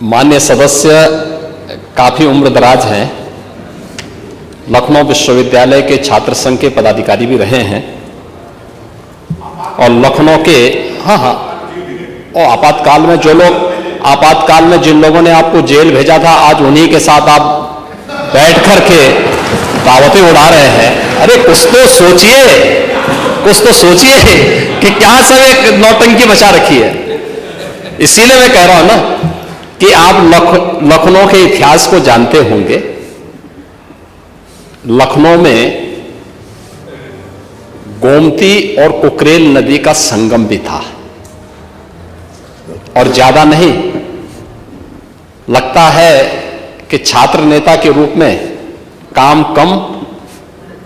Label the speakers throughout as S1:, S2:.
S1: मान्य सदस्य काफी उम्रदराज हैं, लखनऊ विश्वविद्यालय के छात्र संघ के पदाधिकारी भी रहे हैं और लखनऊ के और आपातकाल में जिन लोगों ने आपको जेल भेजा था, आज उन्हीं के साथ आप बैठ कर के दावतें उड़ा रहे हैं। अरे कुछ तो सोचिए कि क्या सब एक नौटंकी मचा रखी है। इसीलिए मैं कह रहा हूं ना कि आप लखनऊ के इतिहास को जानते होंगे। लखनऊ में गोमती और कुकरेल नदी का संगम भी था और ज्यादा नहीं, लगता है कि छात्र नेता के रूप में काम कम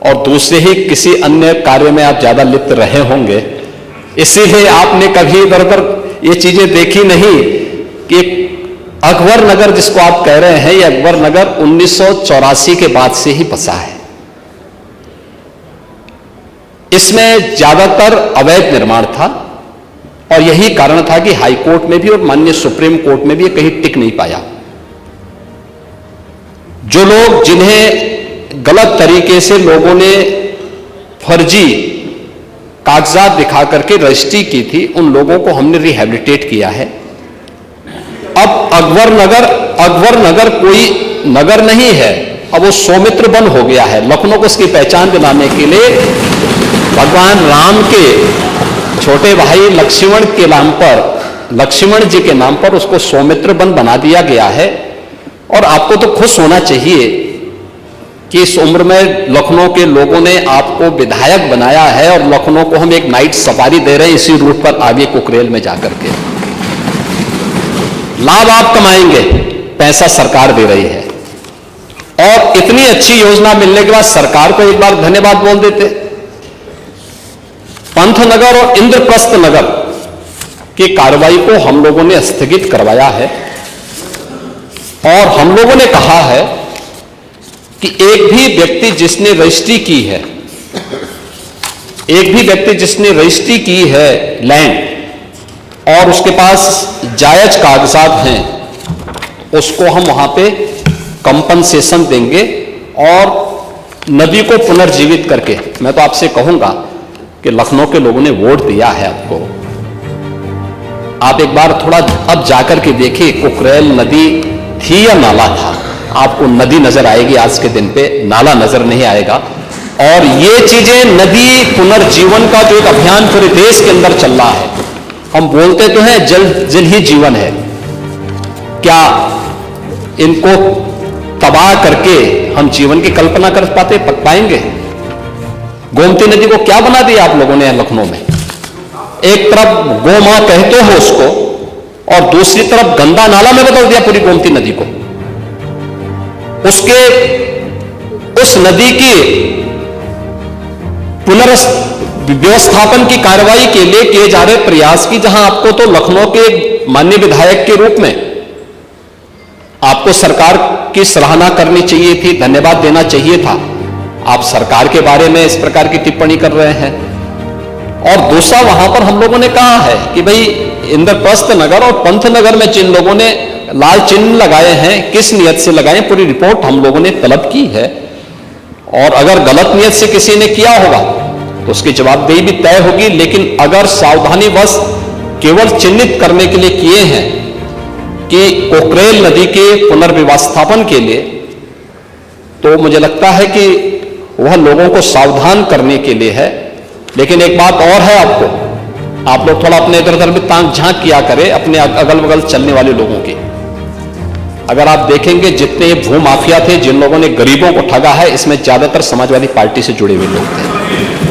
S1: और दूसरे ही किसी अन्य कार्य में आप ज्यादा लिप्त रहे होंगे, इसीलिए आपने कभी इधर उधर ये चीजें देखी नहीं कि अकबर नगर जिसको आप कह रहे हैं, ये अकबर नगर 1984 के बाद से ही बसा है। इसमें ज्यादातर अवैध निर्माण था और यही कारण था कि हाई कोर्ट में भी और माननीय सुप्रीम कोर्ट में भी ये कहीं टिक नहीं पाया। जो लोग जिन्हें गलत तरीके से लोगों ने फर्जी कागजात दिखा करके रजिस्ट्री की थी, उन लोगों को हमने रिहैबिलिटेट किया है। अब अकबर नगर कोई नगर नहीं है, अब वो सौमित्र वन हो गया है। लखनऊ को उसकी पहचान दिलाने के लिए भगवान राम के छोटे भाई लक्ष्मण जी के नाम पर उसको सौमित्र वन बना दिया गया है। और आपको तो खुश होना चाहिए कि इस उम्र में लखनऊ के लोगों ने आपको विधायक बनाया है और लखनऊ को हम एक नाइट सफारी दे रहे हैं इसी रूट पर आगे कुकरेल में जाकर के। लाभ आप कमाएंगे, पैसा सरकार दे रही है। और इतनी अच्छी योजना मिलने के बाद सरकार को एक बार धन्यवाद बोल देते। पंथनगर और इंद्रप्रस्थ नगर की कार्रवाई को हम लोगों ने स्थगित करवाया है और हम लोगों ने कहा है कि एक भी व्यक्ति जिसने रजिस्ट्री की है लैंड और उसके पास जायज कागजात हैं, उसको हम वहां पे कंपनसेशन देंगे और नदी को पुनर्जीवित करके। मैं तो आपसे कहूंगा कि लखनऊ के लोगों ने वोट दिया है आपको, आप एक बार थोड़ा अब जाकर के देखिए कुकरेल नदी थी या नाला था। आपको नदी नजर आएगी, आज के दिन पे नाला नजर नहीं आएगा। और ये चीजें नदी पुनर्जीवन का जो एक अभियान पूरे देश के अंदर चल रहा है, हम बोलते तो हैं जल जल ही जीवन है, क्या इनको तबाह करके हम जीवन की कल्पना कर पाएंगे? गोमती नदी को क्या बना दिया आप लोगों ने लखनऊ में? एक तरफ गो मां कहते हो उसको और दूसरी तरफ गंदा नाला में बदल दिया पूरी गोमती नदी को। उस नदी की पुनर्व्यवस्थापन की कार्रवाई के लिए किए जा रहे प्रयास की, जहां आपको तो लखनऊ के माननीय विधायक के रूप में आपको सरकार की सराहना करनी चाहिए थी, धन्यवाद देना चाहिए था। आप सरकार के बारे में इस प्रकार की टिप्पणी कर रहे हैं। और दूसरा, वहां पर हम लोगों ने कहा है कि भाई इंद्रप्रस्थ नगर और पंथनगर में जिन लोगों ने लाल चिन्ह लगाए हैं, किस नियत से लगाए, पूरी रिपोर्ट हम लोगों ने तलब की है। और अगर गलत नियत से किसी ने किया होगा तो उसकी जवाबदेही भी तय होगी। लेकिन अगर सावधानीवश केवल चिन्हित करने के लिए किए हैं कि कुकरेल नदी के पुनर्व्यवस्थापन के लिए, तो मुझे लगता है कि वह लोगों को सावधान करने के लिए है। लेकिन एक बात और है, आप लोग थोड़ा अपने इधर उधर भी ताक झांक किया करें अपने अगल बगल चलने वाले लोगों के। अगर आप देखेंगे जितने भू माफिया थे, जिन लोगों ने गरीबों को ठगा है, इसमें ज्यादातर समाजवादी पार्टी से जुड़े हुए लोग थे।